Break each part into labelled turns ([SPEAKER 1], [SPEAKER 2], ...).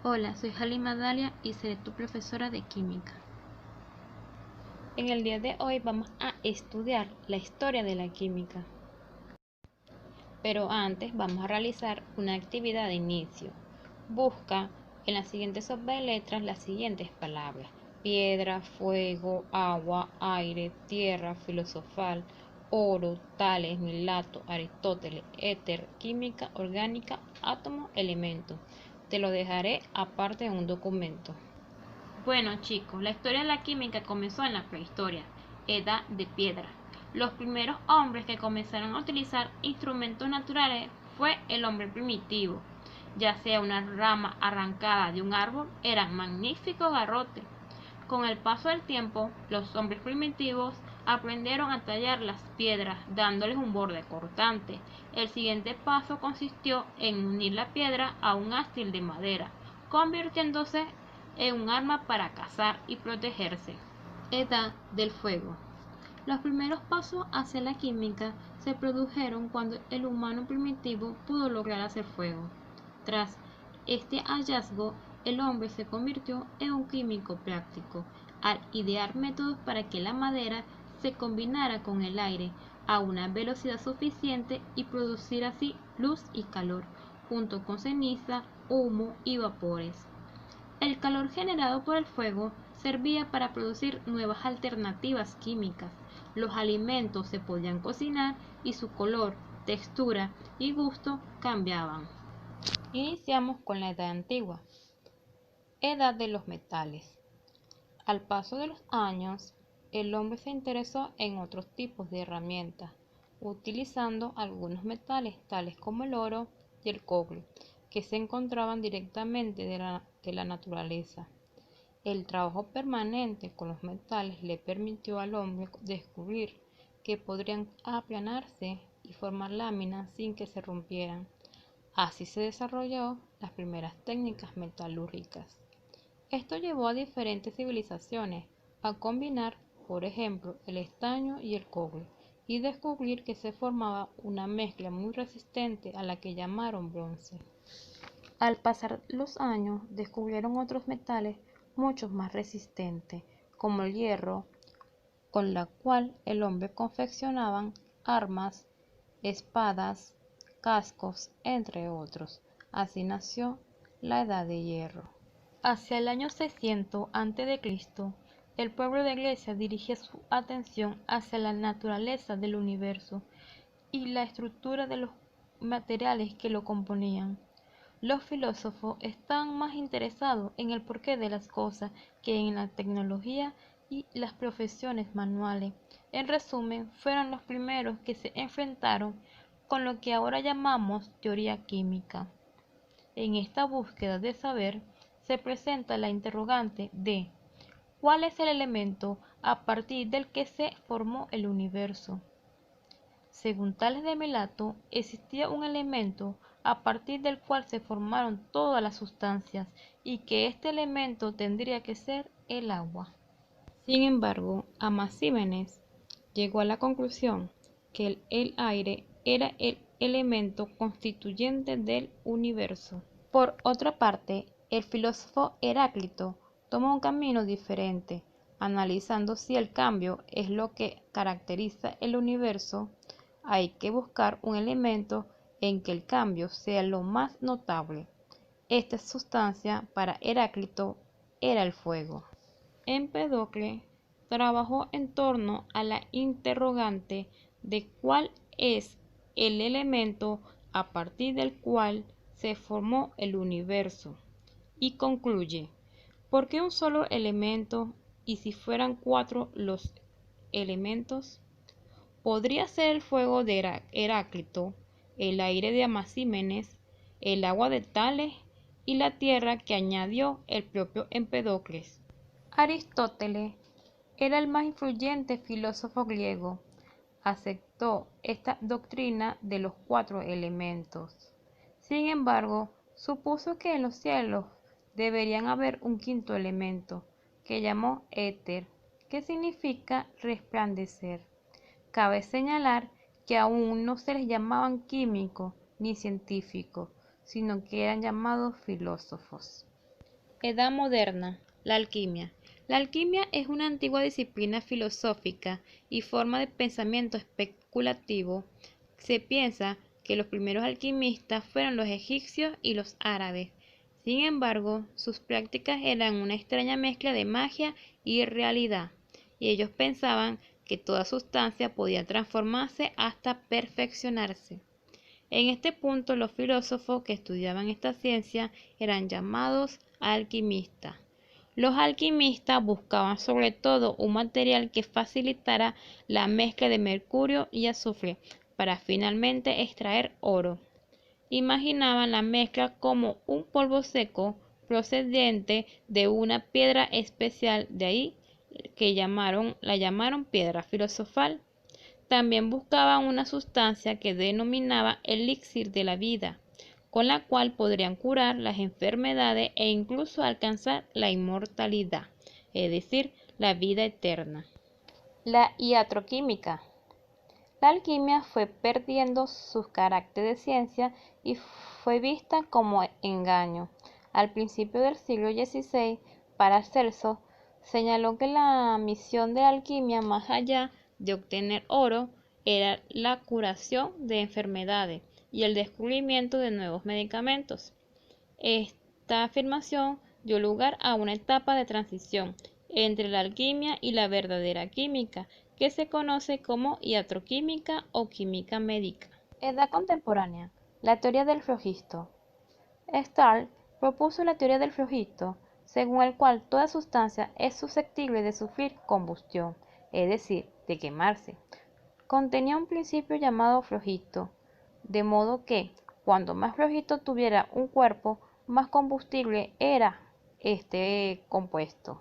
[SPEAKER 1] Hola, soy Halima Dalia y seré tu profesora de química. En el día de hoy vamos a estudiar la historia de la química. Pero antes vamos a realizar una actividad de inicio. Busca en las siguientes letras las siguientes palabras: piedra, fuego, agua, aire, tierra, filosofal, oro, Tales, Milato, Aristóteles, éter, química, orgánica, átomo, elemento. Te lo dejaré aparte en un documento. Bueno chicos, la historia de la química comenzó en la prehistoria, edad de piedra. Los primeros hombres que comenzaron a utilizar instrumentos naturales fue el hombre primitivo. Ya sea una rama arrancada de un árbol, eran magníficos garrotes. Con el paso del tiempo, los hombres primitivos aprendieron a tallar las piedras, dándoles un borde cortante. El siguiente paso consistió en unir la piedra a un mástil de madera, convirtiéndose en un arma para cazar y protegerse. Edad del fuego. Los primeros pasos hacia la química se produjeron cuando el humano primitivo pudo lograr hacer fuego. Tras este hallazgo, el hombre se convirtió en un químico práctico, al idear métodos para que la madera se combinara con el aire a una velocidad suficiente y producir así luz y calor, junto con ceniza, humo y vapores. El calor generado por el fuego servía para producir nuevas alternativas químicas. Los alimentos se podían cocinar y su color, textura y gusto cambiaban. Iniciamos con la Edad Antigua. Edad de los metales. Al paso de los años, el hombre se interesó en otros tipos de herramientas, utilizando algunos metales tales como el oro y el cobre, que se encontraban directamente de la naturaleza. El trabajo permanente con los metales le permitió al hombre descubrir que podrían aplanarse y formar láminas sin que se rompieran. Así se desarrolló las primeras técnicas metalúrgicas. Esto llevó a diferentes civilizaciones a combinar, por ejemplo, el estaño y el cobre, y descubrir que se formaba una mezcla muy resistente a la que llamaron bronce. Al pasar los años, descubrieron otros metales mucho más resistentes, como el hierro, con la cual el hombre confeccionaban armas, espadas, cascos, entre otros. Así nació la Edad de Hierro. Hacia el año 600 a.C., el pueblo de Grecia dirigía su atención hacia la naturaleza del universo y la estructura de los materiales que lo componían. Los filósofos estaban más interesados en el porqué de las cosas que en la tecnología y las profesiones manuales. En resumen, fueron los primeros que se enfrentaron con lo que ahora llamamos teoría química. En esta búsqueda de saber se presenta la interrogante de ¿cuál es el elemento a partir del que se formó el universo? Según Tales de Mileto, existía un elemento a partir del cual se formaron todas las sustancias y que este elemento tendría que ser el agua. Sin embargo, Amasímenes llegó a la conclusión que el aire era el elemento constituyente del universo. Por otra parte, el filósofo Heráclito toma un camino diferente, analizando si el cambio es lo que caracteriza el universo. Hay que buscar un elemento en que el cambio sea lo más notable. Esta sustancia para Heráclito era el fuego. Empédocle trabajó en torno a la interrogante de cuál es el elemento a partir del cual se formó el universo y concluye: ¿por qué un solo elemento y si fueran 4 los elementos? Podría ser el fuego de Heráclito, el aire de Amasímenes, el agua de Tales y la tierra que añadió el propio Empédocles. Aristóteles era el más influyente filósofo griego. Aceptó esta doctrina de los 4 elementos. Sin embargo, supuso que en los cielos deberían haber un quinto elemento, que llamó éter, que significa resplandecer. Cabe señalar que aún no se les llamaban químicos ni científicos, sino que eran llamados filósofos. Edad moderna. La alquimia. La alquimia es una antigua disciplina filosófica y forma de pensamiento especulativo. Se piensa que los primeros alquimistas fueron los egipcios y los árabes. Sin embargo, sus prácticas eran una extraña mezcla de magia y realidad, y ellos pensaban que toda sustancia podía transformarse hasta perfeccionarse. En este punto, los filósofos que estudiaban esta ciencia eran llamados alquimistas. Los alquimistas buscaban sobre todo un material que facilitara la mezcla de mercurio y azufre para finalmente extraer oro. Imaginaban la mezcla como un polvo seco procedente de una piedra especial, de ahí que la llamaron piedra filosofal. También buscaban una sustancia que denominaba elixir de la vida, con la cual podrían curar las enfermedades e incluso alcanzar la inmortalidad, es decir, la vida eterna. La iatroquímica. La alquimia fue perdiendo sus caracteres de ciencia y fue vista como engaño. Al principio del siglo XVI, Paracelso señaló que la misión de la alquimia, más allá de obtener oro, era la curación de enfermedades y el descubrimiento de nuevos medicamentos. Esta afirmación dio lugar a una etapa de transición entre la alquimia y la verdadera química, que se conoce como iatroquímica o química médica. Edad contemporánea. La teoría del flogisto. Stahl propuso la teoría del flogisto, según el cual toda sustancia es susceptible de sufrir combustión, es decir, de quemarse. Contenía un principio llamado flogisto, de modo que, cuando más flojito tuviera un cuerpo, más combustible era este compuesto.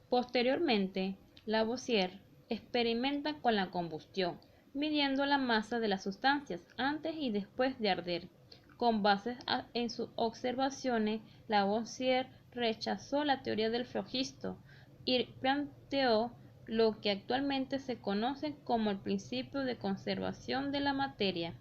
[SPEAKER 1] Posteriormente, Lavoisier experimenta con la combustión, midiendo la masa de las sustancias antes y después de arder. Con base en sus observaciones, Lavoisier rechazó la teoría del flogisto y planteó lo que actualmente se conoce como el principio de conservación de la materia.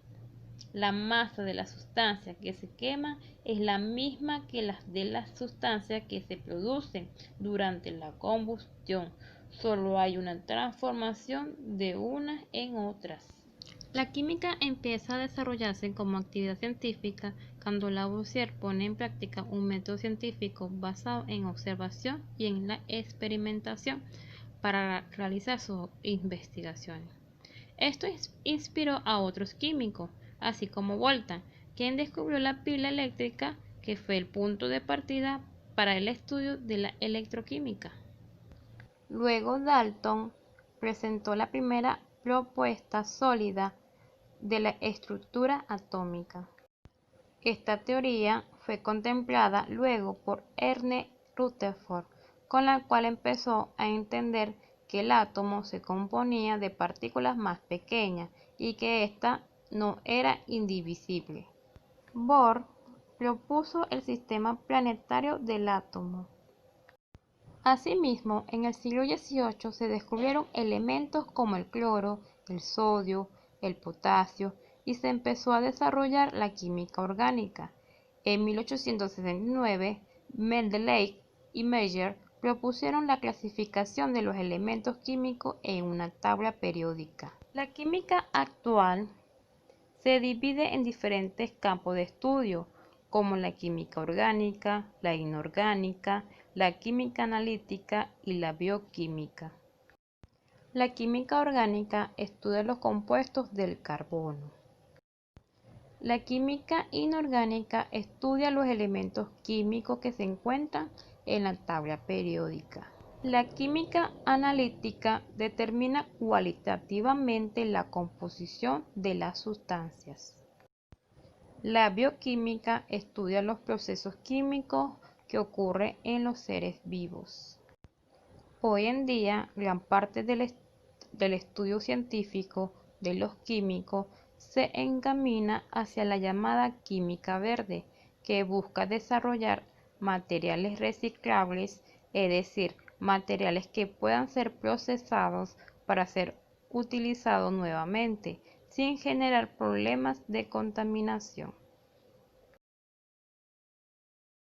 [SPEAKER 1] La masa de la sustancia que se quema es la misma que la de las sustancias que se producen durante la combustión. Solo hay una transformación de unas en otras. La química empieza a desarrollarse como actividad científica cuando Lavoisier pone en práctica un método científico basado en observación y en la experimentación para realizar sus investigaciones. Esto inspiró a otros químicos, así como Volta, quien descubrió la pila eléctrica, que fue el punto de partida para el estudio de la electroquímica. Luego Dalton presentó la primera propuesta sólida de la estructura atómica. Esta teoría fue contemplada luego por Ernest Rutherford, con la cual empezó a entender que el átomo se componía de partículas más pequeñas y que ésta no era indivisible. Bohr propuso el sistema planetario del átomo. Asimismo, en el siglo XVIII se descubrieron elementos como el cloro, el sodio, el potasio y se empezó a desarrollar la química orgánica. En 1869, Mendeleev y Meyer propusieron la clasificación de los elementos químicos en una tabla periódica. La química actual se divide en diferentes campos de estudio, como la química orgánica, la inorgánica, la química analítica y la bioquímica. La química orgánica estudia los compuestos del carbono. La química inorgánica estudia los elementos químicos que se encuentran en la tabla periódica. La química analítica determina cualitativamente la composición de las sustancias. La bioquímica estudia los procesos químicos que ocurren en los seres vivos. Hoy en día, gran parte del estudio científico de los químicos se encamina hacia la llamada química verde, que busca desarrollar materiales reciclables, es decir, materiales que puedan ser procesados para ser utilizados nuevamente, sin generar problemas de contaminación.